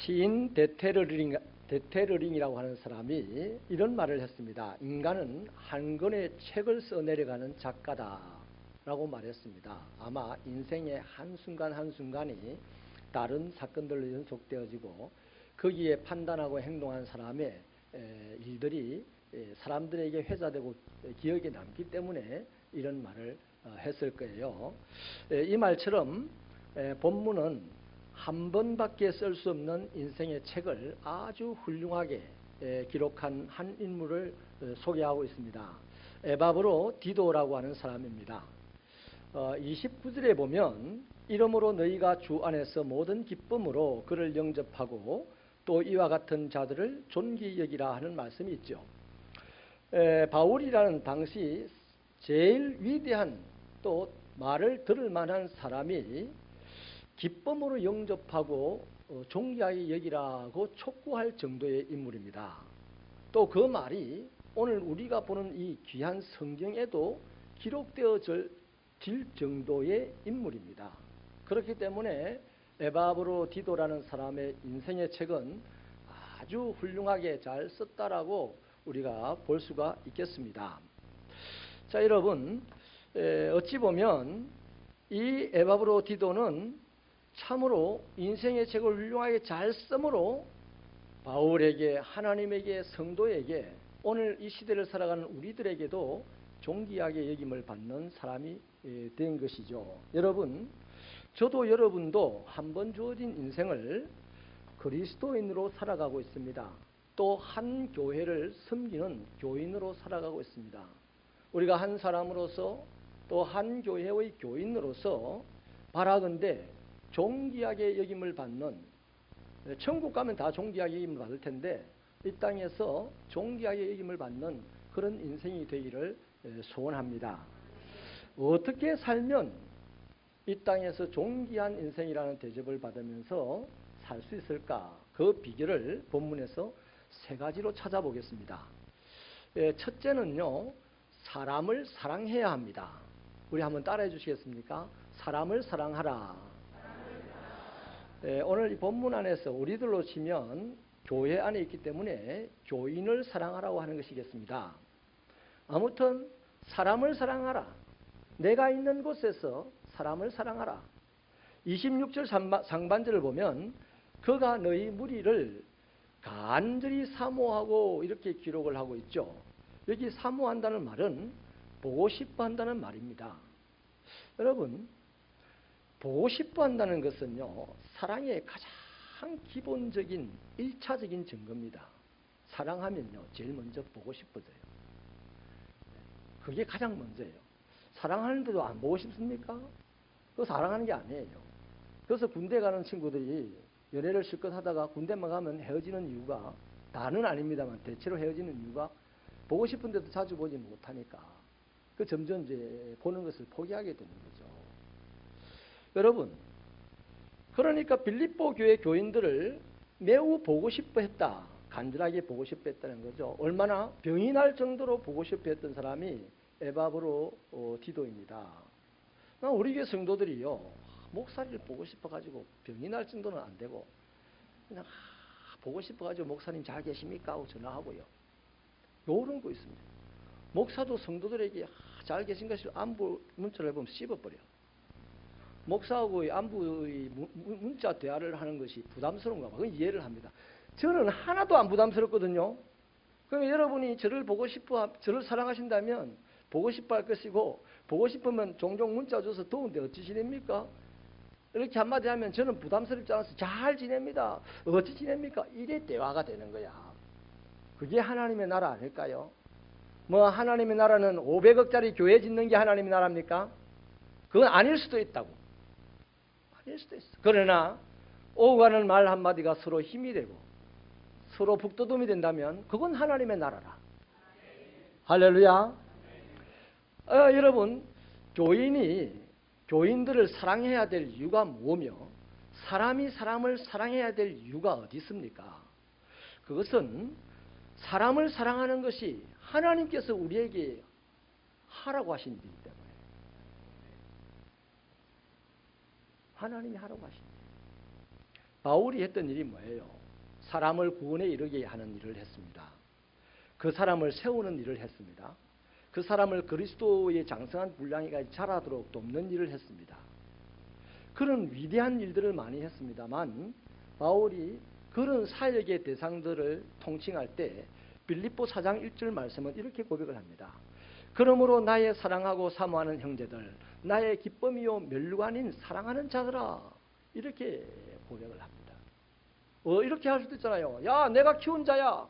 시인 데테르링이라고 하는 사람이 이런 말을 했습니다. 인간은 한 권의 책을 써내려가는 작가다라고 말했습니다. 아마 인생의 한순간 한순간이 다른 사건들로 연속되어지고 거기에 판단하고 행동한 사람의 일들이 사람들에게 회자되고 기억에 남기 때문에 이런 말을 했을 거예요. 이 말처럼 본문은 한 번밖에 쓸 수 없는 인생의 책을 아주 훌륭하게 기록한 한 인물을 소개하고 있습니다. 에바브로 디도라고 하는 사람입니다. 29절에 보면 이러므로 너희가 주 안에서 모든 기쁨으로 그를 영접하고 또 이와 같은 자들을 존귀 여기라 하는 말씀이 있죠. 바울이라는 당시 제일 위대한 또 말을 들을 만한 사람이 기쁨으로 영접하고 존귀하게 여기라고 촉구할 정도의 인물입니다. 또 그 말이 오늘 우리가 보는 이 귀한 성경에도 기록되어질 정도의 인물입니다. 그렇기 때문에 에바브로 디도라는 사람의 인생의 책은 아주 훌륭하게 잘 썼다라고 우리가 볼 수가 있겠습니다. 자, 여러분, 어찌 보면 이 에바브로 디도는 참으로 인생의 책을 훌륭하게 잘 쓰므로 바울에게, 하나님에게, 성도에게, 오늘 이 시대를 살아가는 우리들에게도 존귀하게 여김을 받는 사람이 된 것이죠. 여러분, 저도 여러분도 한 번 주어진 인생을 그리스도인으로 살아가고 있습니다. 또 한 교회를 섬기는 교인으로 살아가고 있습니다. 우리가 한 사람으로서 또 한 교회의 교인으로서 바라건대 존귀하게 여김을 받는, 천국 가면 다 존귀하게 여김을 받을 텐데 이 땅에서 존귀하게 여김을 받는 그런 인생이 되기를 소원합니다. 어떻게 살면 이 땅에서 존귀한 인생이라는 대접을 받으면서 살 수 있을까? 그 비결을 본문에서 세 가지로 찾아보겠습니다. 첫째는요, 사람을 사랑해야 합니다. 우리 한번 따라해 주시겠습니까? 사람을 사랑하라. 오늘 이 본문 안에서 우리들로 치면 교회 안에 있기 때문에 교인을 사랑하라고 하는 것이겠습니다. 아무튼 사람을 사랑하라. 내가 있는 곳에서 사람을 사랑하라. 26절 상반절을 보면 그가 너희 무리를 간절히 사모하고 이렇게 기록을 하고 있죠. 여기 사모한다는 말은 보고 싶어 한다는 말입니다. 여러분, 보고 싶어 한다는 것은요, 사랑의 가장 기본적인 1차적인 증거입니다. 사랑하면요, 제일 먼저 보고 싶어져요. 그게 가장 먼저예요. 사랑하는데도 안 보고 싶습니까? 그거 사랑하는 게 아니에요. 그래서 군대 가는 친구들이 연애를 실컷 하다가 군대만 가면 헤어지는 이유가, 다는 아닙니다만 대체로 헤어지는 이유가 보고 싶은데도 자주 보지 못하니까 그 점점 이제 보는 것을 포기하게 되는 거죠. 여러분, 그러니까 빌립보 교회 교인들을 매우 보고 싶어 했다. 간절하게 보고 싶어 했다는 거죠. 얼마나 병이 날 정도로 보고 싶어 했던 사람이 에바브로 디도입니다. 우리 교회 성도들이요, 목사님을 보고 싶어가지고 병이 날 정도는 안 되고 그냥 보고 싶어가지고 목사님 잘 계십니까? 하고 전화하고요. 요런 거 있습니다. 목사도 성도들에게 잘 계신가 싶어 안부 문자를 보면 씹어버려. 목사하고의 안부의 문자 대화를 하는 것이 부담스러운가 봐. 그건 이해를 합니다. 저는 하나도 안 부담스럽거든요. 그럼 여러분이 저를 보고 싶어, 저를 사랑하신다면 보고 싶어 할 것이고, 보고 싶으면 종종 문자 줘서 더운데 어찌 지냅니까? 이렇게 한마디 하면 저는 부담스럽지 않아서 잘 지냅니다. 어찌 지냅니까? 이게 대화가 되는 거야. 그게 하나님의 나라 아닐까요? 뭐 하나님의 나라는 500억짜리 교회 짓는 게 하나님의 나라입니까? 그건 아닐 수도 있다고. 아닐 수도 있어. 그러나 오고 가는 말 한마디가 서로 힘이 되고 서로 북돋움이 된다면 그건 하나님의 나라라. 할렐루야. 여러분, 교인들을 사랑해야 될 이유가 뭐며 사람이 사람을 사랑해야 될 이유가 어디 있습니까? 그것은 사람을 사랑하는 것이 하나님께서 우리에게 하라고 하신 일이기 때문에, 하나님이 하라고 하신 일. 바울이 했던 일이 뭐예요? 사람을 구원에 이르게 하는 일을 했습니다. 그 사람을 세우는 일을 했습니다. 그 사람을 그리스도의 장성한 분량이가 자라도록 돕는 일을 했습니다. 그런 위대한 일들을 많이 했습니다만 바울이 그런 사역의 대상들을 통칭할 때 빌립보 4장 1절 말씀은 이렇게 고백을 합니다. 그러므로 나의 사랑하고 사모하는 형제들, 나의 기쁨이요 멸류관인 사랑하는 자들아, 이렇게 고백을 합니다. 이렇게 할 수도 있잖아요. 야, 내가 키운 자야.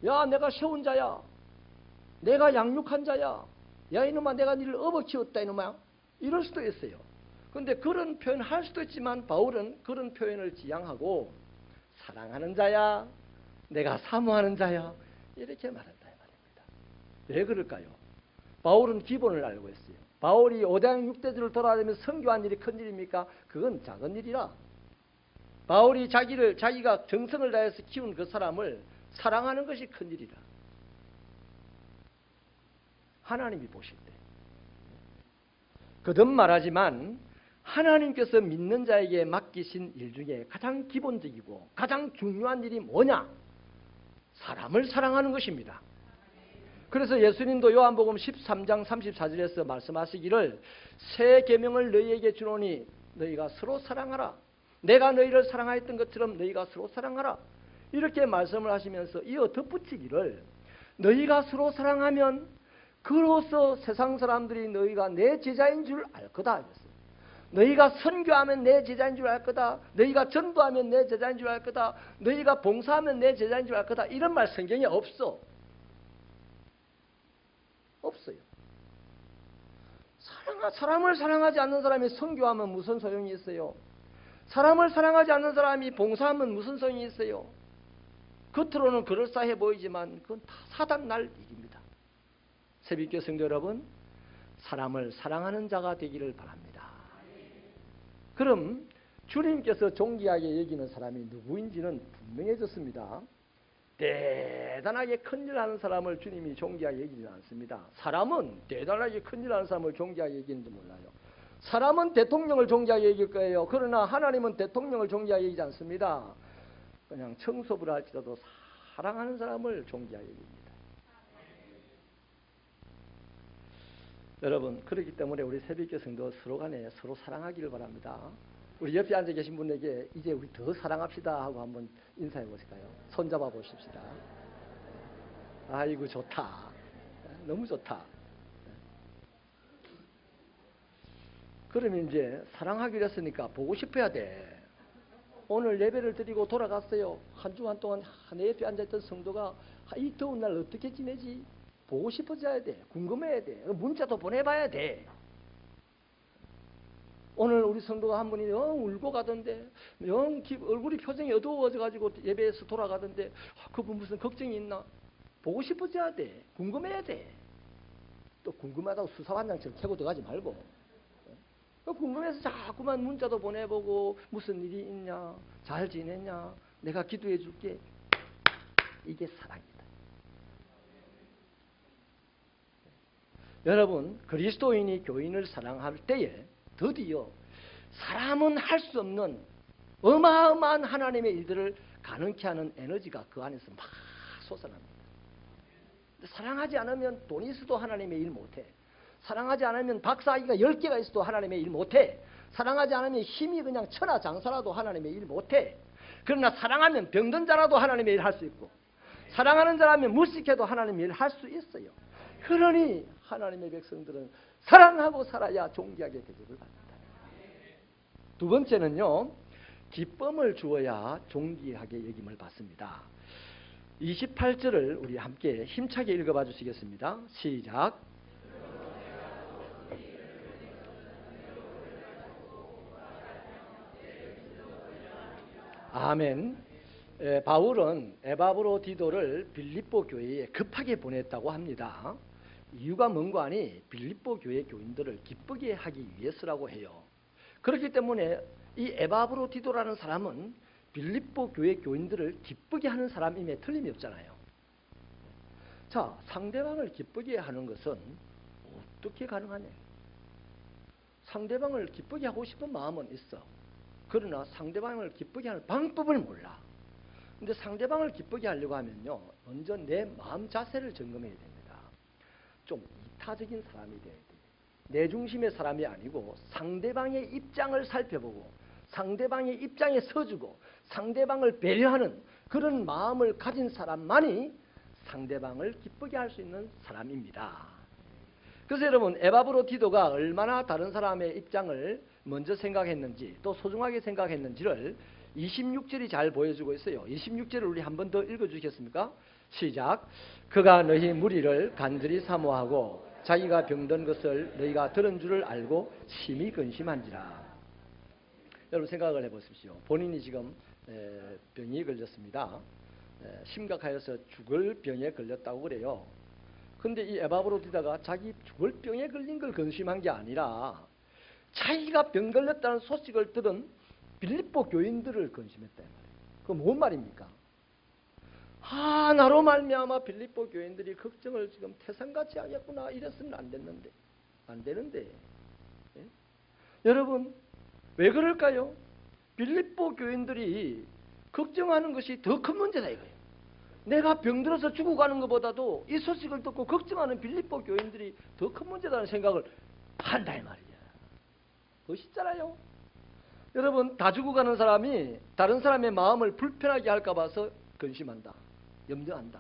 야, 내가 세운 자야. 내가 양육한 자야. 야, 이놈아, 내가 니를 업어 키웠다, 이놈아. 이럴 수도 있어요. 그런데 그런 표현을 할 수도 있지만 바울은 그런 표현을 지향하고 사랑하는 자야, 내가 사모하는 자야, 이렇게 말한다 이 말입니다. 왜 그럴까요? 바울은 기본을 알고 있어요. 바울이 5대양 6대주를 돌아다니면서 선교한 일이 큰 일입니까? 그건 작은 일이라. 바울이 자기가 정성을 다해서 키운 그 사람을 사랑하는 것이 큰 일이라. 하나님이 보실 때. 거듭 말하지만 하나님께서 믿는 자에게 맡기신 일 중에 가장 기본적이고 가장 중요한 일이 뭐냐? 사람을 사랑하는 것입니다. 그래서 예수님도 요한복음 13장 34절에서 말씀하시기를 새 계명을 너희에게 주노니 너희가 서로 사랑하라. 내가 너희를 사랑하였던 것처럼 너희가 서로 사랑하라. 이렇게 말씀을 하시면서 이어 덧붙이기를 너희가 서로 사랑하면 그로서 세상 사람들이 너희가 내 제자인 줄 알 거다. 너희가 선교하면 내 제자인 줄 알 거다. 너희가 전도하면 내 제자인 줄 알 거다. 너희가 봉사하면 내 제자인 줄 알 거다. 이런 말 성경에 없어. 없어요. 사람을 사랑하지 않는 사람이 선교하면 무슨 소용이 있어요? 사람을 사랑하지 않는 사람이 봉사하면 무슨 소용이 있어요? 겉으로는 그럴싸해 보이지만 그건 다 사단 날 일입니다. 새벽교 성도 여러분, 사람을 사랑하는 자가 되기를 바랍니다. 그럼 주님께서 존귀하게 여기는 사람이 누구인지는 분명해졌습니다. 대단하게 큰일 하는 사람을 주님이 존귀하게 여기지 않습니다. 사람은 대단하게 큰일 하는 사람을 존귀하게 여기는지 몰라요. 사람은 대통령을 존귀하게 여길 거예요. 그러나 하나님은 대통령을 존귀하게 여기지 않습니다. 그냥 청소부를 할지라도 사랑하는 사람을 존귀하게 여깁니다. 여러분, 그렇기 때문에 우리 새벽교 성도 서로 간에 서로 사랑하기를 바랍니다. 우리 옆에 앉아 계신 분에게 이제 우리 더 사랑합시다 하고 한번 인사해 보실까요? 손잡아 보십시다. 아이고 좋다. 너무 좋다. 그러면 이제 사랑하기로 했으니까 보고 싶어야 돼. 오늘 예배를 드리고 돌아갔어요. 한 주간 동안 내 옆에 앉아있던 성도가 이 더운 날 어떻게 지내지? 보고 싶어져야 돼. 궁금해야 돼. 문자도 보내봐야 돼. 오늘 우리 성도가 한 분이 울고 가던데 얼굴이 표정이 어두워져가지고 예배에서 돌아가던데 그분 무슨 걱정이 있나? 보고 싶어져야 돼. 궁금해야 돼. 또 궁금하다고 수사반장처럼 캐고 들어가지 말고 궁금해서 자꾸만 문자도 보내보고 무슨 일이 있냐? 잘 지냈냐? 내가 기도해 줄게. 이게 사랑이다. 여러분, 그리스도인이 교인을 사랑할 때에 드디어 사람은 할 수 없는 어마어마한 하나님의 일들을 가능케 하는 에너지가 그 안에서 막 솟아납니다. 사랑하지 않으면 돈이 있어도 하나님의 일 못해. 사랑하지 않으면 박사학위가 10개가 있어도 하나님의 일 못해. 사랑하지 않으면 힘이 그냥 천하장사라도 하나님의 일 못해. 그러나 사랑하면 병든 자라도 하나님의 일 할 수 있고 사랑하는 자라면 무식해도 하나님의 일 할 수 있어요. 그러니 하나님의 백성들은 사랑하고 살아야 존귀하게 대접을 받는다. 두 번째는요, 기쁨을 주어야 존귀하게 여김을 받습니다. 28절을 우리 함께 힘차게 읽어봐 주시겠습니다. 시작. 아멘. 바울은 에바브로디도를 빌립보 교회에 급하게 보냈다고 합니다. 이유가 뭔가 하니 빌립보 교회 교인들을 기쁘게 하기 위해서라고 해요. 그렇기 때문에 이 에바브로디도라는 사람은 빌립보 교회 교인들을 기쁘게 하는 사람임에 틀림이 없잖아요. 자, 상대방을 기쁘게 하는 것은 어떻게 가능하냐? 상대방을 기쁘게 하고 싶은 마음은 있어. 그러나 상대방을 기쁘게 하는 방법을 몰라. 근데 상대방을 기쁘게 하려고 하면요, 먼저 내 마음 자세를 점검해야 됩니다. 좀 이타적인 사람이 돼야 돼. 내 중심의 사람이 아니고 상대방의 입장을 살펴보고 상대방의 입장에 서주고 상대방을 배려하는 그런 마음을 가진 사람만이 상대방을 기쁘게 할 수 있는 사람입니다. 그래서 여러분, 에바브로디도가 얼마나 다른 사람의 입장을 먼저 생각했는지 또 소중하게 생각했는지를 26절이 잘 보여주고 있어요. 26절을 우리 한 번 더 읽어주시겠습니까? 시작. 그가 너희 무리를 간절히 사모하고 자기가 병든 것을 너희가 들은 줄을 알고 심히 근심한지라. 여러분 생각을 해보십시오. 본인이 지금 병이 걸렸습니다. 심각하여서 죽을 병에 걸렸다고 그래요. 근데 이 에바브로디다가 자기 죽을 병에 걸린 걸 근심한 게 아니라 자기가 병 걸렸다는 소식을 들은 빌립보 교인들을 근심했다. 그건 뭔 말입니까? 나로 말미암아 빌립보 교인들이 걱정을 지금 태산같이 하겠구나. 이랬으면 안 되는데. 예? 여러분 왜 그럴까요? 빌립보 교인들이 걱정하는 것이 더 큰 문제다 이거예요. 내가 병들어서 죽어가는 것보다도 이 소식을 듣고 걱정하는 빌립보 교인들이 더 큰 문제다는 생각을 한다 이 말이야. 멋있잖아요. 여러분 다 죽어가는 사람이 다른 사람의 마음을 불편하게 할까 봐서 근심한다. 염려한다.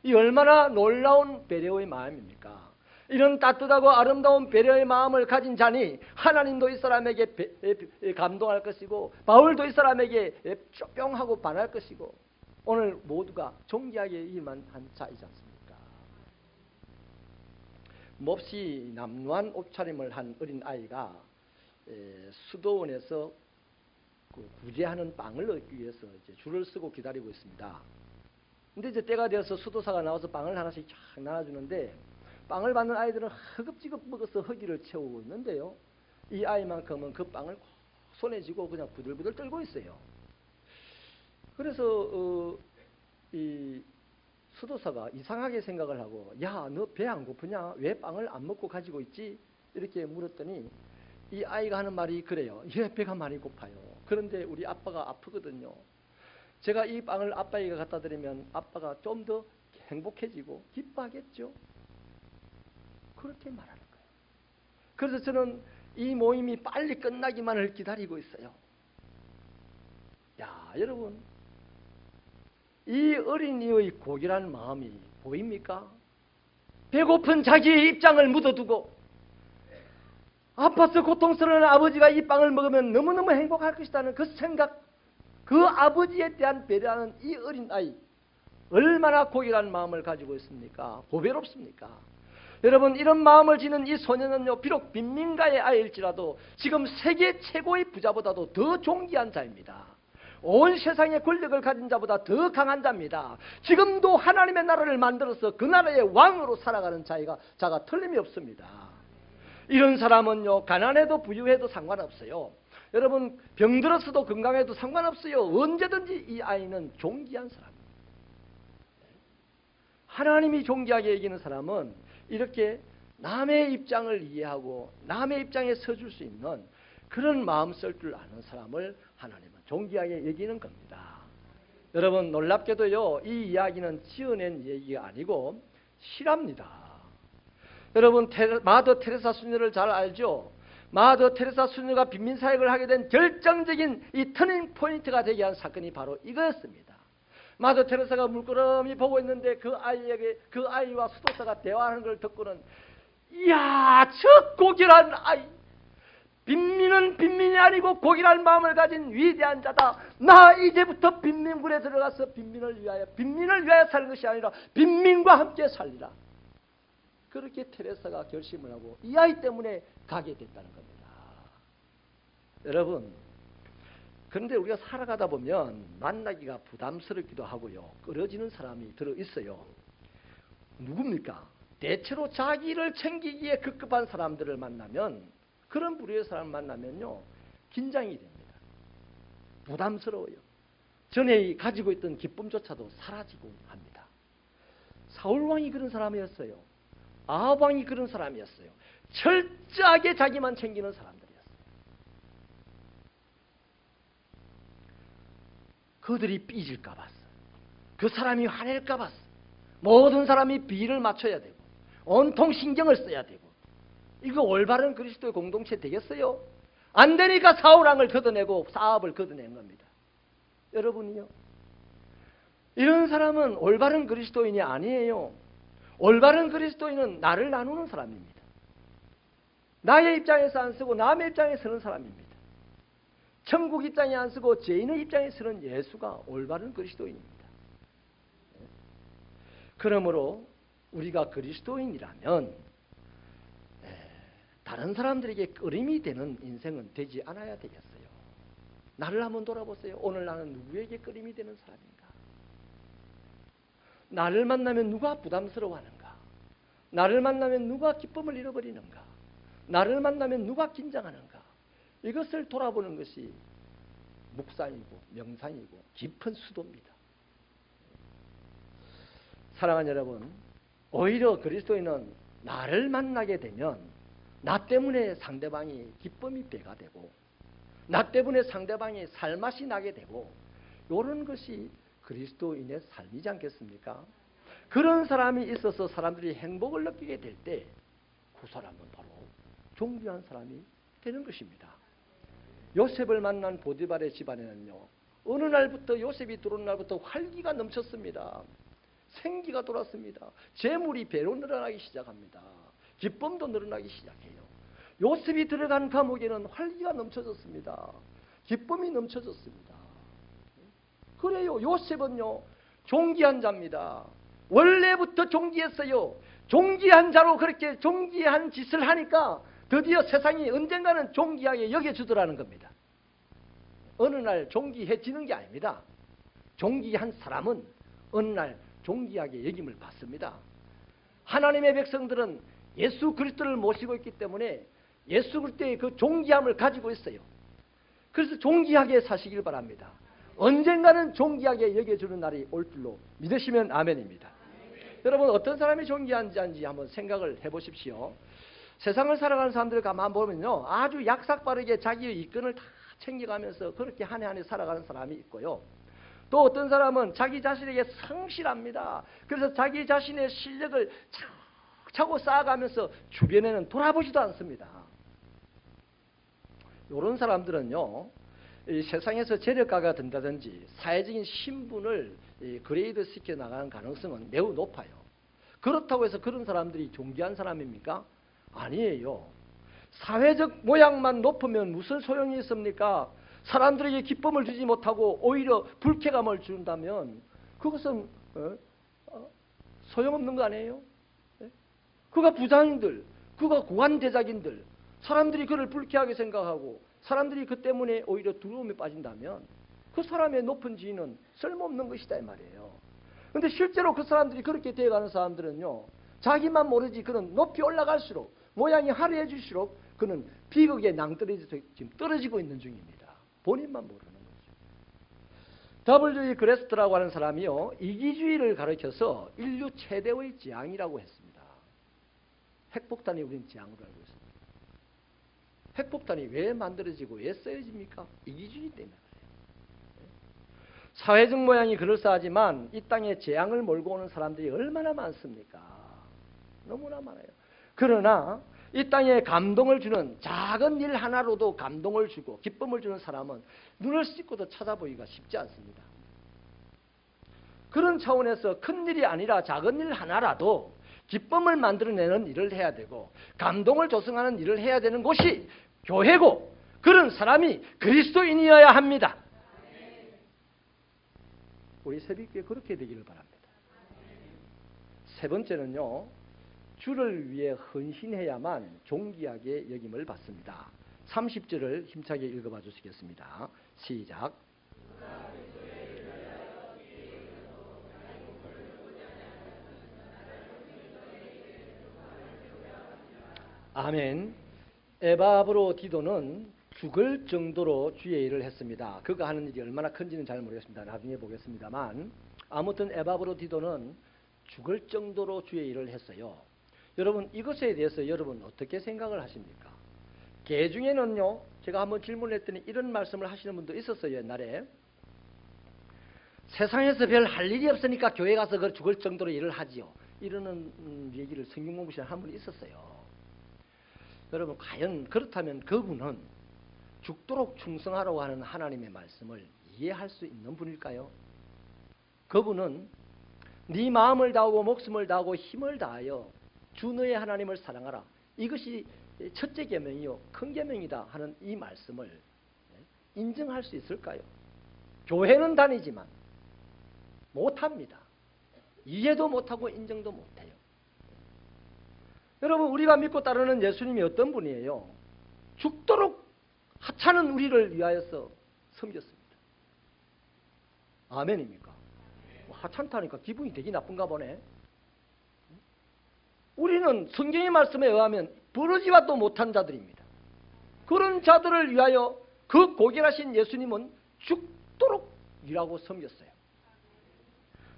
이 얼마나 놀라운 배려의 마음입니까? 이런 따뜻하고 아름다운 배려의 마음을 가진 자니 하나님도 이 사람에게 감동할 것이고 바울도 이 사람에게 뿅하고 반할 것이고 오늘 모두가 존귀하게 일만 한 자이지 않습니까? 몹시 남루한 옷차림을 한 어린 아이가 수도원에서 구제하는 빵을 얻기 위해서 이제 줄을 서고 기다리고 있습니다. 근데 이제 때가 되어서 수도사가 나와서 빵을 하나씩 쫙 나눠주는데 빵을 받는 아이들은 허겁지겁 먹어서 허기를 채우고 있는데요. 이 아이만큼은 그 빵을 손에 쥐고 그냥 부들부들 떨고 있어요. 그래서 이 수도사가 이상하게 생각을 하고 야, 너 배 안 고프냐? 왜 빵을 안 먹고 가지고 있지? 이렇게 물었더니 이 아이가 하는 말이 그래요. 예, 배가 많이 고파요. 그런데 우리 아빠가 아프거든요. 제가 이 빵을 아빠에게 갖다 드리면 아빠가 좀 더 행복해지고 기뻐하겠죠. 그렇게 말하는 거예요. 그래서 저는 이 모임이 빨리 끝나기만을 기다리고 있어요. 야, 여러분, 이 어린이의 고결한 마음이 보입니까? 배고픈 자기의 입장을 묻어두고 아파서 고통스러운 아버지가 이 빵을 먹으면 너무너무 행복할 것이라는 그 생각, 그 아버지에 대한 배려하는 이 어린 아이, 얼마나 고결한 마음을 가지고 있습니까? 보배롭습니까? 여러분, 이런 마음을 지닌 이 소년은요, 비록 빈민가의 아이일지라도 지금 세계 최고의 부자보다도 더 존귀한 자입니다. 온 세상의 권력을 가진 자보다 더 강한 자입니다. 지금도 하나님의 나라를 만들어서 그 나라의 왕으로 살아가는 자가 틀림이 없습니다. 이런 사람은요, 가난해도 부유해도 상관없어요. 여러분, 병들어서도 건강해도 상관없어요. 언제든지 이 아이는 존귀한 사람입니다. 하나님이 존귀하게 여기는 사람은 이렇게 남의 입장을 이해하고 남의 입장에 서줄 수 있는 그런 마음 쓸 줄 아는 사람을 하나님은 존귀하게 여기는 겁니다. 여러분, 놀랍게도요, 이 이야기는 지어낸 얘기가 아니고 실화입니다. 여러분, 마더 테레사 수녀를 잘 알죠? 마더 테레사 수녀가 빈민사역을 하게 된 결정적인 이 터닝 포인트가 되게 한 사건이 바로 이거였습니다. 마더 테레사가 물끄러미 보고 있는데 그 아이와 수도사가 대화하는 걸 듣고는 이야, 저 고결한 아이, 빈민은 빈민이 아니고 고결한 마음을 가진 위대한 자다. 나 이제부터 빈민군에 들어가서 빈민을 위하여 사는 것이 아니라 빈민과 함께 살리라. 그렇게 테레사가 결심을 하고 이 아이 때문에 가게 됐다는 겁니다. 여러분, 그런데 우리가 살아가다 보면 만나기가 부담스럽기도 하고요. 끌어지는 사람이 들어있어요. 누굽니까? 대체로 자기를 챙기기에 급급한 사람들을 만나면, 그런 부류의 사람을 만나면요, 긴장이 됩니다. 부담스러워요. 전에 가지고 있던 기쁨조차도 사라지고 합니다. 사울왕이 그런 사람이었어요. 아합왕이 그런 사람이었어요. 철저하게 자기만 챙기는 사람들이었어요. 그들이 삐질까 봤어. 그 사람이 화낼까 봤어. 모든 사람이 비를 맞춰야 되고 온통 신경을 써야 되고 이거 올바른 그리스도의 공동체 되겠어요? 안 되니까 사울왕을 걷어내고 사업을 걷어낸 겁니다. 여러분이요. 이런 사람은 올바른 그리스도인이 아니에요. 올바른 그리스도인은 나를 나누는 사람입니다. 나의 입장에서 안 쓰고 남의 입장에 서는 사람입니다. 천국 입장에 안 쓰고 죄인의 입장에 서는 예수가 올바른 그리스도인입니다. 그러므로 우리가 그리스도인이라면 다른 사람들에게 끄림이 되는 인생은 되지 않아야 되겠어요. 나를 한번 돌아보세요. 오늘 나는 누구에게 끄림이 되는 사람인가? 나를 만나면 누가 부담스러워하는가? 나를 만나면 누가 기쁨을 잃어버리는가? 나를 만나면 누가 긴장하는가? 이것을 돌아보는 것이 묵상이고 명상이고 깊은 수도입니다. 사랑하는 여러분, 오히려 그리스도인은 나를 만나게 되면 나 때문에 상대방이 기쁨이 배가 되고 나 때문에 상대방이 살맛이 나게 되고 이런 것이 그리스도인의 삶이지 않겠습니까? 그런 사람이 있어서 사람들이 행복을 느끼게 될 때 그 사람은 바로 존귀한 사람이 되는 것입니다. 요셉을 만난 보디발의 집안에는요, 어느 날부터 요셉이 들어온 날부터 활기가 넘쳤습니다. 생기가 돌았습니다. 재물이 배로 늘어나기 시작합니다. 기쁨도 늘어나기 시작해요. 요셉이 들어간 감옥에는 활기가 넘쳐졌습니다. 기쁨이 넘쳐졌습니다. 그래요. 요셉은요, 존귀한 자입니다. 원래부터 존귀했어요. 존귀한 자로 그렇게 존귀한 짓을 하니까 드디어 세상이 언젠가는 존귀하게 여겨주더라는 겁니다. 어느 날 존귀해지는 게 아닙니다. 존귀한 사람은 어느 날 존귀하게 여김을 받습니다. 하나님의 백성들은 예수 그리스도를 모시고 있기 때문에 예수 그리스도의 그 존귀함을 가지고 있어요. 그래서 존귀하게 사시길 바랍니다. 언젠가는 존귀하게 여겨주는 날이 올 줄로 믿으시면 아멘입니다. 여러분, 어떤 사람이 존귀한지 한번 생각을 해보십시오. 세상을 살아가는 사람들을 가만 보면요, 아주 약삭빠르게 자기의 이권을 다 챙겨가면서 그렇게 한 해 한 해 살아가는 사람이 있고요. 또 어떤 사람은 자기 자신에게 성실합니다. 그래서 자기 자신의 실력을 차고 쌓아가면서 주변에는 돌아보지도 않습니다. 이런 사람들은요, 이 세상에서 재력가가 된다든지 사회적인 신분을 그레이드 시켜 나가는 가능성은 매우 높아요. 그렇다고 해서 그런 사람들이 존귀한 사람입니까? 아니에요. 사회적 모양만 높으면 무슨 소용이 있습니까? 사람들에게 기쁨을 주지 못하고 오히려 불쾌감을 준다면 그것은 소용없는 거 아니에요? 그가 부장인들, 그가 고관대작인들, 사람들이 그를 불쾌하게 생각하고 사람들이 그 때문에 오히려 두려움에 빠진다면 그 사람의 높은 지위는 쓸모없는 것이다 이 말이에요. 그런데 실제로 그 사람들이 그렇게 되어가는 사람들은요, 자기만 모르지 그는 높이 올라갈수록 모양이 화려해질수록 그는 비극의 낭떠러지에서 지금 떨어지고 있는 중입니다. 본인만 모르는 거죠. W. 그레스트라고 하는 사람이요, 이기주의를 가르쳐서 인류 최대의 재앙이라고 했습니다. 핵폭탄이 우리는 재앙으로 알고 있습니다. 핵폭탄이 왜 만들어지고 왜 쓰여집니까? 이기주의 때문에 그래요. 사회적 모양이 그럴싸하지만 이 땅에 재앙을 몰고 오는 사람들이 얼마나 많습니까? 너무나 많아요. 그러나 이 땅에 감동을 주는 작은 일 하나로도 감동을 주고 기쁨을 주는 사람은 눈을 씻고도 찾아보기가 쉽지 않습니다. 그런 차원에서 큰 일이 아니라 작은 일 하나라도 기쁨을 만들어내는 일을 해야 되고 감동을 조성하는 일을 해야 되는 곳이 교회고, 그런 사람이 그리스도인이어야 합니다. 우리 새벽교회 그렇게 되기를 바랍니다. 세 번째는요, 주를 위해 헌신해야만 존귀하게 여김을 받습니다. 30절을 힘차게 읽어봐 주시겠습니다. 시작. 아멘. 에바브로 디도는 죽을 정도로 주의 일을 했습니다. 그가 하는 일이 얼마나 큰지는 잘 모르겠습니다. 나중에 보겠습니다만 아무튼 에바브로 디도는 죽을 정도로 주의 일을 했어요. 여러분, 이것에 대해서 여러분 어떻게 생각을 하십니까? 개 중에는요, 제가 한번 질문을 했더니 이런 말씀을 하시는 분도 있었어요. 옛날에 세상에서 별 할 일이 없으니까 교회 가서 그 죽을 정도로 일을 하지요. 이러는 얘기를 성경 공부 시간에 한 번 있었어요. 여러분, 과연 그렇다면 그분은 죽도록 충성하라고 하는 하나님의 말씀을 이해할 수 있는 분일까요? 그분은 네 마음을 다하고 목숨을 다하고 힘을 다하여 주 너의 하나님을 사랑하라. 이것이 첫째 계명이요 큰 계명이다 하는 이 말씀을 인정할 수 있을까요? 교회는 다니지만 못합니다. 이해도 못하고 인정도 못해요. 여러분, 우리가 믿고 따르는 예수님이 어떤 분이에요? 죽도록 하찮은 우리를 위하여서 섬겼습니다. 아멘입니까? 하찮다니까 기분이 되게 나쁜가 보네. 우리는 성경의 말씀에 의하면 부르지와도 못한 자들입니다. 그런 자들을 위하여 그 고결하신 예수님은 죽도록 일하고 섬겼어요.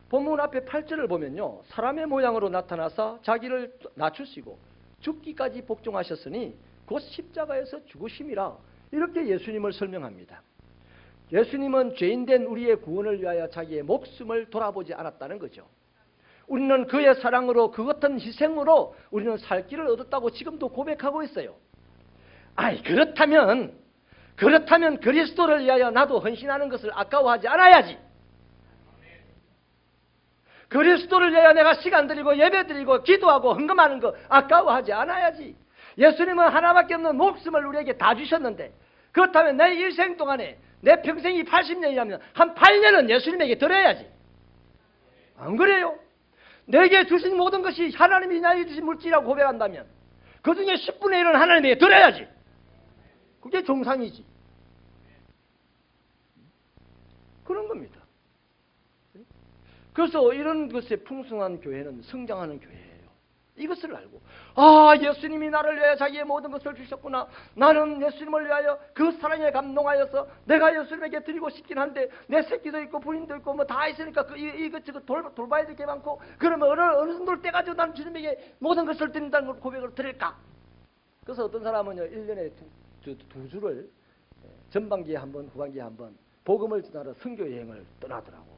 본문 앞에 8절을 보면요, 사람의 모양으로 나타나사 자기를 낮추시고 죽기까지 복종하셨으니 곧 십자가에서 죽으심이라, 이렇게 예수님을 설명합니다. 예수님은 죄인된 우리의 구원을 위하여 자기의 목숨을 돌아보지 않았다는 거죠. 우리는 그의 사랑으로, 그 같은 희생으로 우리는 살 길을 얻었다고 지금도 고백하고 있어요. 아이, 그렇다면 그리스도를 위하여 나도 헌신하는 것을 아까워하지 않아야지. 그리스도를 위하여 내가 시간 드리고 예배 드리고 기도하고 헌금하는 거 아까워하지 않아야지. 예수님은 하나밖에 없는 목숨을 우리에게 다 주셨는데, 그렇다면 내 일생 동안에, 내 평생이 80년이라면 한 8년은 예수님에게 드려야지. 안 그래요? 내게 주신 모든 것이 하나님이 나에게 주신 물질이라고 고백한다면 그 중에 10분의 1은 하나님에게 드려야지. 그게 정상이지. 그런 겁니다. 그래서 이런 것에 풍성한 교회는 성장하는 교회예요. 이것을 알고, 아, 예수님이 나를 위하여 자기의 모든 것을 주셨구나. 나는 예수님을 위하여 그 사랑에 감동하여서 내가 예수님에게 드리고 싶긴 한데 내 새끼도 있고 부인도 있고 뭐 다 있으니까 이것저것 돌봐야 될 게 많고, 그러면 어느 정도를 떼가지고 나는 주님에게 모든 것을 드린다는 걸 고백을 드릴까? 그래서 어떤 사람은요, 1년에 두 주를 전반기에 한 번, 후반기에 한 번 복음을 전하러 선교 여행을 떠나더라고.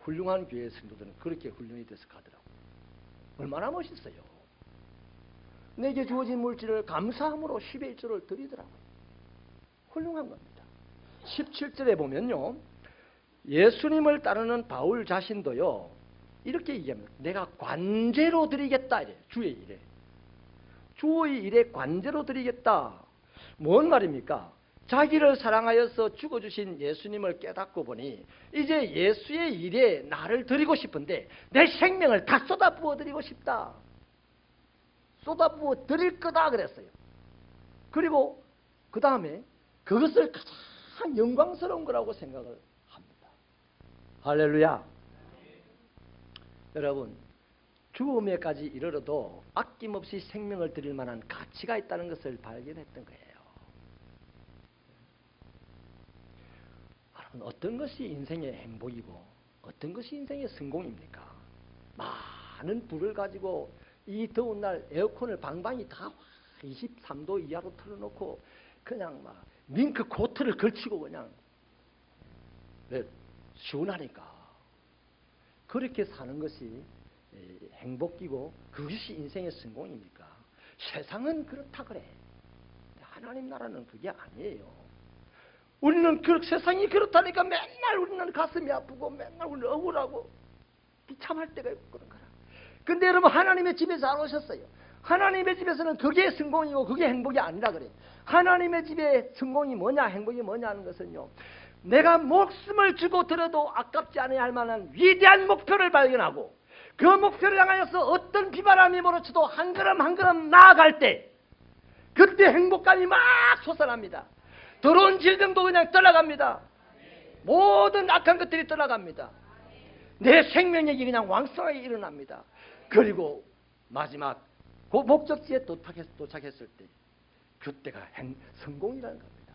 훌륭한 교회 성도들은 그렇게 훈련이 돼서 가더라고. 얼마나 멋있어요. 내게 주어진 물질을 감사함으로 10의 1조를 드리더라고요. 훌륭한 겁니다. 17절에 보면요, 예수님을 따르는 바울 자신도요, 이렇게 얘기합니다. 내가 관제로 드리겠다 이래. 주의 일에. 주의 일에 관제로 드리겠다. 뭔 말입니까? 자기를 사랑하여서 죽어주신 예수님을 깨닫고 보니 이제 예수의 일에 나를 드리고 싶은데 내 생명을 다 쏟아부어 드리고 싶다. 쏟아부어 드릴 거다 그랬어요. 그리고 그 다음에 그것을 가장 영광스러운 거라고 생각을 합니다. 할렐루야. 여러분, 죽음에까지 이르러도 아낌없이 생명을 드릴 만한 가치가 있다는 것을 발견했던 거예요. 어떤 것이 인생의 행복이고 어떤 것이 인생의 성공입니까? 많은 불을 가지고 이 더운 날 에어컨을 방방이 다 23도 이하로 틀어놓고 그냥 막 밍크 코트를 걸치고 그냥 시원하니까 그렇게 사는 것이 행복이고 그것이 인생의 성공입니까? 세상은 그렇다 그래. 하나님 나라는 그게 아니에요. 우리는 세상이 그렇다니까 맨날 우리는 가슴이 아프고 맨날 우리는 억울하고 비참할 때가 있고 그런 거라. 근데 여러분, 하나님의 집에 잘 오셨어요. 하나님의 집에서는 그게 성공이고 그게 행복이 아니라 그래. 하나님의 집의 성공이 뭐냐, 행복이 뭐냐 하는 것은요, 내가 목숨을 주고 들어도 아깝지 않아야 할 만한 위대한 목표를 발견하고 그 목표를 향하여서 어떤 비바람이 몰아쳐도 한 걸음 한 걸음 나아갈 때 그때 행복감이 막 솟아납니다. 더러운 질병도 그냥 떠나갑니다. 모든 악한 것들이 떠나갑니다. 내 생명력이 그냥 왕성하게 일어납니다. 그리고 마지막 그 목적지에 도착했을 때 그때가 성공이라는 겁니다.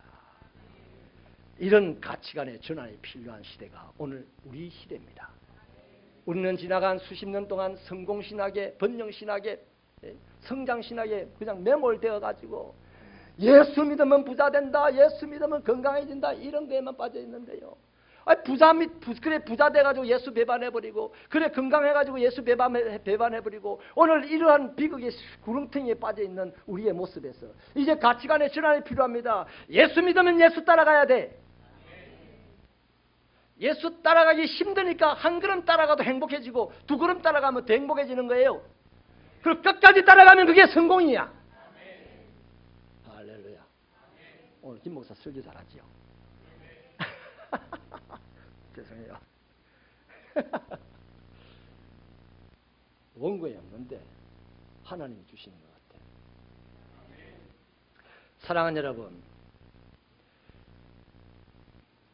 이런 가치관의 전환이 필요한 시대가 오늘 우리 시대입니다. 우리는 지나간 수십 년 동안 성공신학에, 번영신학에, 성장신학에 그냥 매몰되어 가지고 예수 믿으면 부자 된다, 예수 믿으면 건강해진다, 이런 데에만 빠져 있는데요. 그래 부자 돼가지고 예수 배반해버리고, 그래 건강해가지고 예수 배반해버리고, 오늘 이러한 비극의 구렁텅이에 빠져있는 우리의 모습에서 이제 가치관의 전환이 필요합니다. 예수 믿으면 예수 따라가야 돼. 예수 따라가기 힘드니까 한 걸음 따라가도 행복해지고 두 걸음 따라가면 더 행복해지는 거예요. 그리고 끝까지 따라가면 그게 성공이야. 할렐루야. 오늘 김 목사 설교 잘하지요? 죄송해요. 원고에 없는데 하나님이 주시는 것 같아요. 사랑하는 여러분,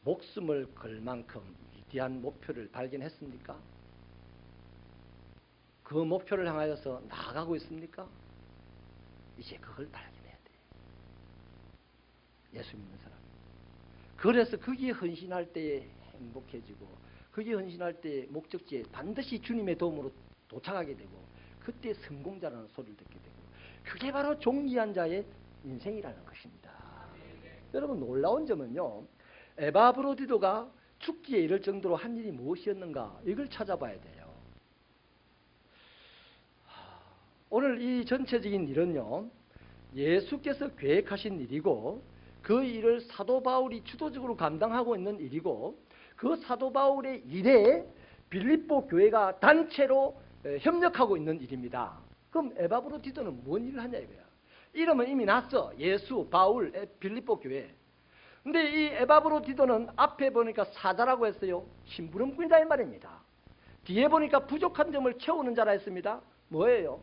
목숨을 걸 만큼 위대한 목표를 발견했습니까? 그 목표를 향하여서 나아가고 있습니까? 이제 그걸 발견해야 돼요. 예수 믿는 사람. 그래서 거기에 헌신할 때에 행복해지고, 거기에 헌신할 때에 목적지에 반드시 주님의 도움으로 도착하게 되고, 그때 성공자라는 소리를 듣게 되고, 그게 바로 존귀한 자의 인생이라는 것입니다. 여러분, 놀라운 점은요, 에바브로디도가 죽기에 이를 정도로 한 일이 무엇이었는가, 이걸 찾아봐야 돼요. 오늘 이 전체적인 일은요, 예수께서 계획하신 일이고, 그 일을 사도 바울이 주도적으로 감당하고 있는 일이고, 그 사도 바울의 일에 빌립보 교회가 단체로 협력하고 있는 일입니다. 그럼 에바브로디도는 뭔 일을 하냐 이거야. 이름은 이미 났어. 예수, 바울, 빌립보 교회. 근데 이 에바브로디도는 앞에 보니까 사자라고 했어요. 심부름꾼이다 이 말입니다. 뒤에 보니까 부족한 점을 채우는 자라 했습니다. 뭐예요?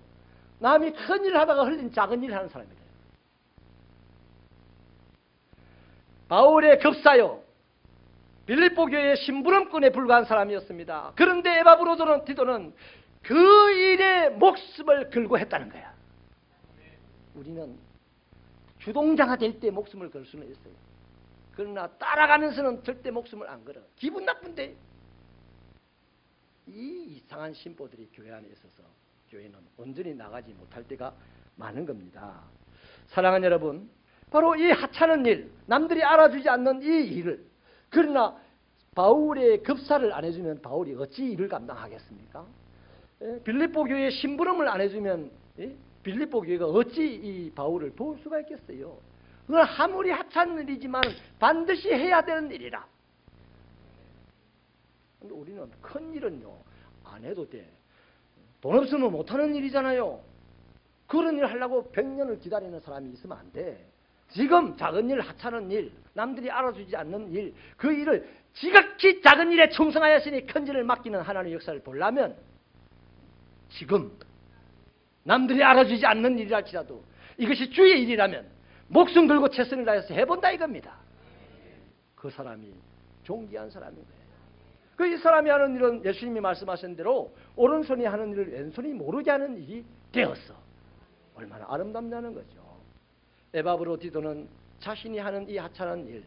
남이 큰 일 하다가 흘린 작은 일 하는 사람이래요. 바울의 급사요, 빌립보 교회의 심부름꾼에 불과한 사람이었습니다. 그런데 에바브로디도는 그 일에 목숨을 걸고 했다는 거야. 우리는 주동자가 될 때 목숨을 걸 수는 있어요. 그러나 따라가면서는 절대 목숨을 안 걸어. 기분 나쁜데. 이 이상한 신보들이 교회 안에 있어서 교회는 온전히 나가지 못할 때가 많은 겁니다. 사랑하는 여러분, 바로 이 하찮은 일, 남들이 알아주지 않는 이 일을, 그러나 바울의 급사를 안 해주면 바울이 어찌 일을 감당하겠습니까? 빌립보 교회에 심부름을 안 해주면 빌립보 교회가 어찌 이 바울을 도울 수가 있겠어요? 그건 아무리 하찮은 일이지만 반드시 해야 되는 일이라. 근데 우리는 큰 일은요, 안 해도 돼. 돈 없으면 못하는 일이잖아요. 그런 일 하려고 100년을 기다리는 사람이 있으면 안 돼. 지금 작은 일, 하찮은 일, 남들이 알아주지 않는 일, 그 일을 지극히 작은 일에 충성하였으니 큰 일을 맡기는 하나님의 역사를 보려면 지금 남들이 알아주지 않는 일이랄지라도 이것이 주의 일이라면 목숨 걸고 최선을 다해서 해본다 이겁니다. 그 사람이 존귀한 사람인 거예요. 이 사람이 하는 일은 예수님이 말씀하신 대로 오른손이 하는 일을 왼손이 모르게 하는 일이 되었어. 얼마나 아름답냐는 거죠. 에바브로디도는 자신이 하는 이 하찮은 일,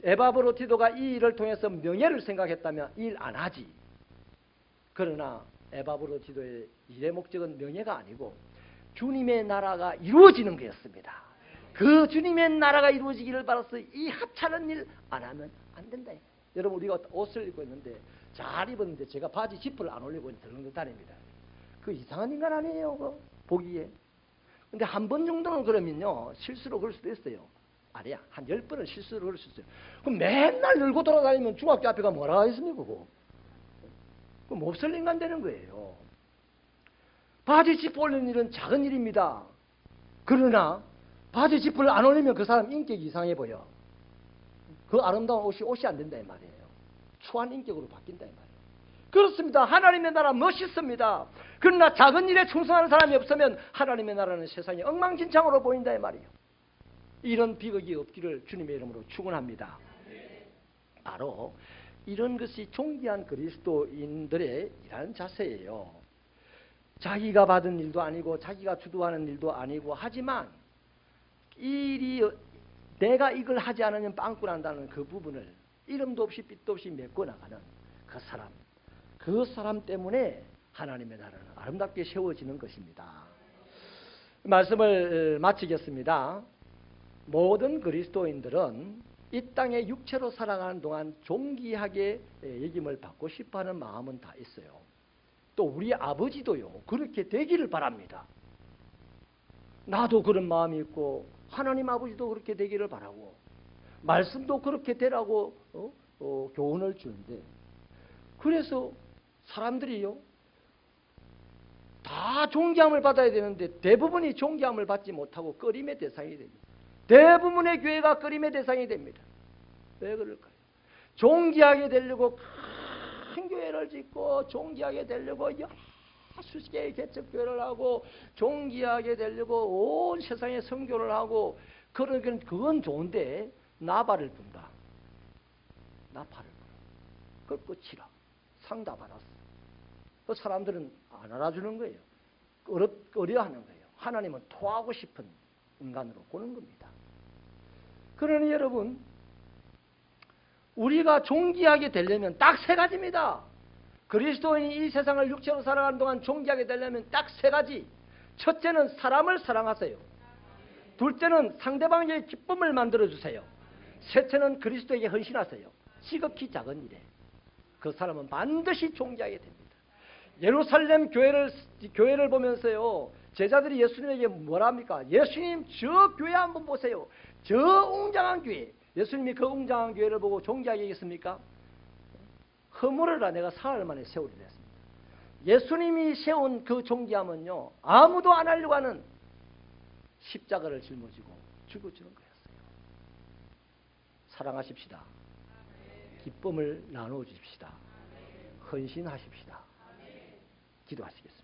에바브로디도가 이 일을 통해서 명예를 생각했다면 일 안 하지. 그러나 에바브로디도의 일의 목적은 명예가 아니고 주님의 나라가 이루어지는 것이었습니다. 그 주님의 나라가 이루어지기를 바라서 이 하찮은 일 안 하면 안 된다. 여러분, 우리가 옷을 입고 있는데 잘 입었는데 제가 바지 지퍼를 안 올리고 덜렁덜렁다닙니다. 그 이상한 인간 아니에요, 그 보기에. 근데 한 번 정도는 그러면요, 실수로 그럴 수도 있어요. 아니야, 한 10번은 실수로 그럴 수 있어요. 그럼 맨날 늘고 돌아다니면 중학교 앞에가 뭐라 하겠습니까, 그거? 그럼 몹쓸 인간 되는 거예요. 바지 지퍼 올리는 일은 작은 일입니다. 그러나 바지 지퍼를 안 올리면 그 사람 인격이 이상해 보여. 그 아름다운 옷이 안 된다 이 말이에요. 추한 인격으로 바뀐다 이 말이에요. 그렇습니다. 하나님의 나라 멋있습니다. 그러나 작은 일에 충성하는 사람이 없으면 하나님의 나라는 세상이 엉망진창으로 보인다 이 말이에요. 이런 비극이 없기를 주님의 이름으로 축원합니다. 바로 이런 것이 존귀한 그리스도인들의 이런 자세예요. 자기가 받은 일도 아니고 자기가 주도하는 일도 아니고, 하지만 일이 내가 이걸 하지 않으면 빵꾸 난다는 그 부분을 이름도 없이 빛도 없이 메꿔 나가는 그 사람 때문에 하나님의 나라는 아름답게 세워지는 것입니다. 말씀을 마치겠습니다. 모든 그리스도인들은 이 땅에 육체로 살아가는 동안 존귀하게 여김을 받고 싶어하는 마음은 다 있어요. 또 우리 아버지도요, 그렇게 되기를 바랍니다. 나도 그런 마음이 있고 하나님 아버지도 그렇게 되기를 바라고 말씀도 그렇게 되라고 교훈을 주는데, 그래서 사람들이요 다 존귀함을 받아야 되는데 대부분이 존귀함을 받지 못하고 꺼림의 대상이 됩니다. 대부분의 교회가 꺼림의 대상이 됩니다. 왜 그럴까요? 존귀하게 되려고 큰 교회를 짓고 존귀하게 되려고 수십 개의 개척교회를 하고 존귀하게 되려고 온 세상에 선교를 하고 그건 좋은데 나발을 분다. 나팔을 불어. 그걸 끝이라. 상 다 받았어. 그 사람들은 안 알아주는 거예요. 어려워하는 거예요. 하나님은 토하고 싶은 인간으로 보는 겁니다. 그러니 여러분, 우리가 존귀하게 되려면 딱 세 가지입니다. 그리스도인이 이 세상을 육체로 살아가는 동안 존귀하게 되려면 딱 세 가지. 첫째는 사람을 사랑하세요. 둘째는 상대방에게 기쁨을 만들어주세요. 셋째는 그리스도에게 헌신하세요. 지극히 작은 일에 그 사람은 반드시 존귀하게 됩니다. 예루살렘 교회를 보면서요, 제자들이 예수님에게 뭐라 합니까? 예수님, 저 교회 한번 보세요. 저 웅장한 교회. 예수님이 그 웅장한 교회를 보고 존귀하게 여겼습니까? 허물어라, 내가 사흘 만에 세우리라 했습니다. 예수님이 세운 그 존귀함은요, 아무도 안 하려고 하는 십자가를 짊어지고 죽어주는 거였어요. 사랑하십시다. 기쁨을 나누어 주십시다. 헌신하십시다. 기도하시겠습니다.